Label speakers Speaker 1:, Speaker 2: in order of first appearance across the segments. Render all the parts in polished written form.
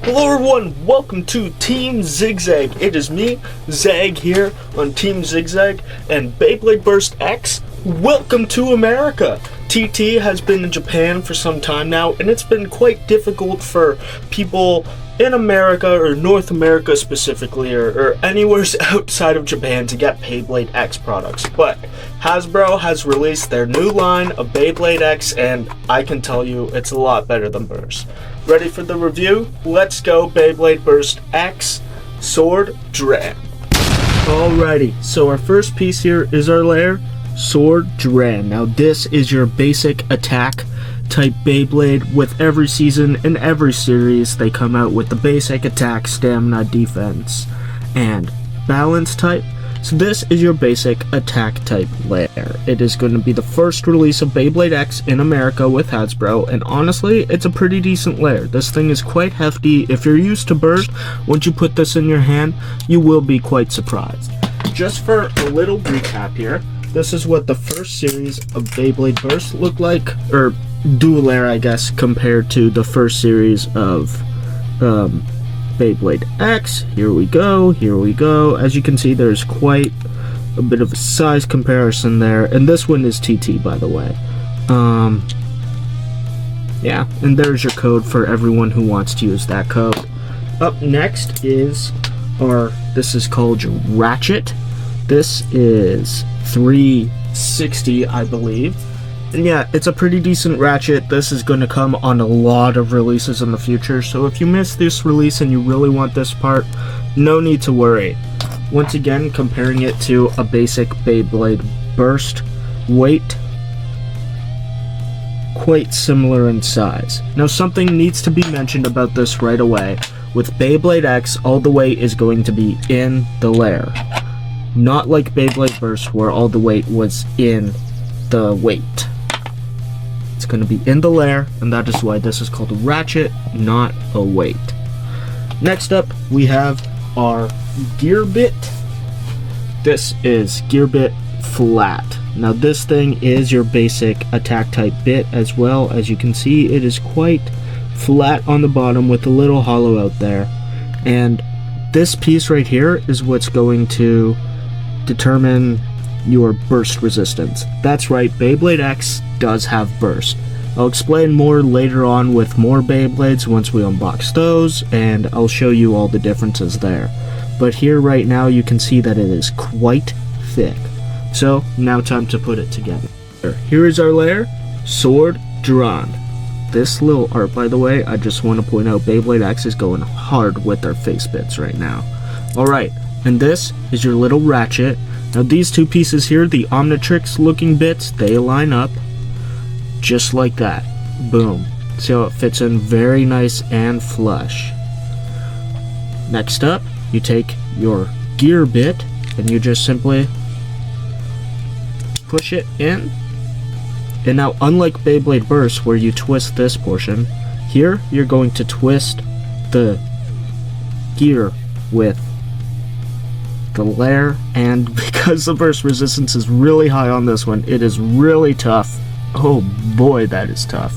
Speaker 1: Hello everyone, welcome to Team Zigzag. It is me, Zag, here on Team Zigzag and Beyblade Burst X. Welcome to America! TT has been in Japan for some time now, and it's been quite difficult for people in America, or North America specifically, or anywhere outside of Japan to get Beyblade X products. But Hasbro has released their new line of Beyblade X, and I can tell you it's a lot better than Burst. Ready for the review? Let's go Beyblade Burst X Sword Dran. Alrighty, so our first piece here is our lair, Sword Dran. Now this is your basic attack type Beyblade. With every season and every series they come out with the basic attack, stamina, defense, and balance type. So this is your basic attack type lair. It is going to be the first release of Beyblade X in America with Hasbro, and honestly, it's a pretty decent lair. This thing is quite hefty. If you're used to Burst, once you put this in your hand, you will be quite surprised. Just for a little recap here, this is what the first series of Beyblade Burst looked like, or Dual Lair, I guess, compared to the first series of Beyblade X. Here we go. As you can see, there's quite a bit of a size comparison there, and this one is TT, by the way. Yeah, and there's your code for everyone who wants to use that code. Up next is this is called your Ratchet. This is 360, I believe. And yeah, it's a pretty decent Ratchet. This is going to come on a lot of releases in the future, so if you missed this release and you really want this part, no need to worry. Once again, comparing it to a basic Beyblade Burst, weight, quite similar in size. Now something needs to be mentioned about this right away. With Beyblade X, all the weight is going to be in the lair. Not like Beyblade Burst, where all the weight was in the weight. It's going to be in the lair, and that is why this is called a Ratchet, not a weight. Next up, we have our gear bit. This is gear bit flat. Now this thing is your basic attack type bit as well. As you can see, it is quite flat on the bottom with a little hollow out there. And this piece right here is what's going to determine your burst resistance. That's right, Beyblade X does have burst. I'll explain more later on with more Beyblades once we unbox those, and I'll show you all the differences there. But here right now you can see that it is quite thick. So now time to put it together. Here is our lair, Sword Dran. This little art, by the way, I just want to point out Beyblade X is going hard with their face bits right now. Alright, and this is your little Ratchet. Now these two pieces here, the Omnitrix looking bits, they line up just like that. Boom. See how it fits in very nice and flush. Next up, you take your gear bit and you just simply push it in. And now, unlike Beyblade Burst where you twist this portion, here you're going to twist the gear with the lair, and because the burst resistance is really high on this one, it is really tough. Oh boy, that is tough.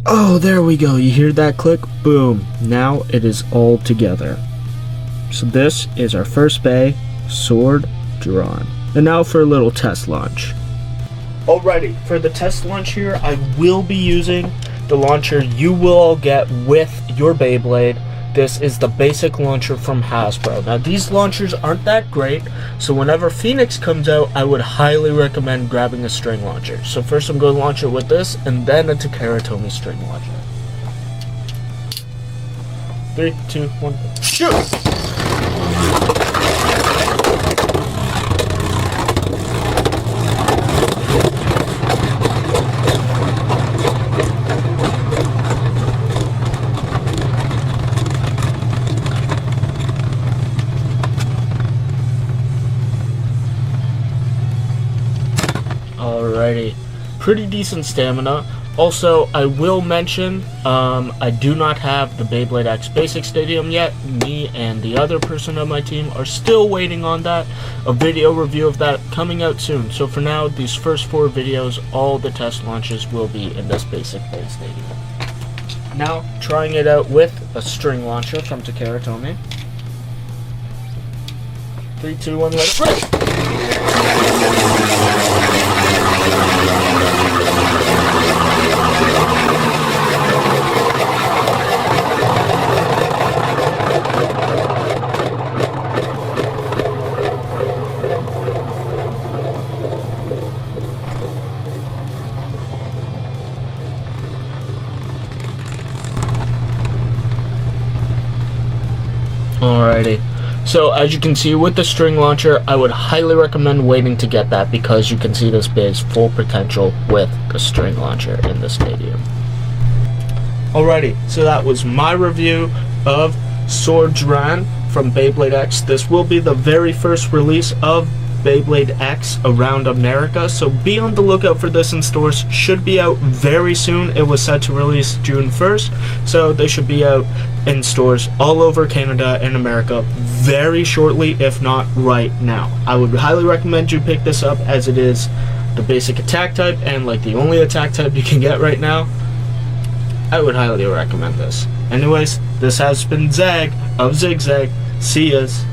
Speaker 1: Oh, there we go. You hear that click? Boom. Now it is all together. So this is our first bay, Sword Dran. And now for a little test launch. Alrighty, for the test launch here, I will be using the launcher you will all get with your Beyblade. This is the basic launcher from Hasbro. Now these launchers aren't that great, so whenever Phoenix comes out, I would highly recommend grabbing a string launcher. So first I'm going to launch it with this, and then a Takara Tomy string launcher. 3, 2, 1, shoot! Alrighty, pretty decent stamina. Also, I will mention, I do not have the Beyblade X Basic Stadium yet. Me and the other person on my team are still waiting on that. A video review of that coming out soon. So for now, these first 4 videos, all the test launches will be in this Basic Blade Stadium. Now, trying it out with a string launcher from Takara Tomy. 3, 2, 1, let it rip! Alrighty, so as you can see with the string launcher, I would highly recommend waiting to get that because you can see this Bay's full potential with the string launcher in the stadium. Alrighty, so that was my review of Sword Dran from Beyblade X. This will be the very first release of Beyblade X around America, so be on the lookout for this in stores. Should be out very soon. It was set to release June 1st, so they should be out in stores all over Canada and America very shortly, if not right now. I would highly recommend you pick this up as it is the basic attack type and like the only attack type you can get right now. I would highly recommend this. Anyways, this has been Zag of Zigzag. See yas.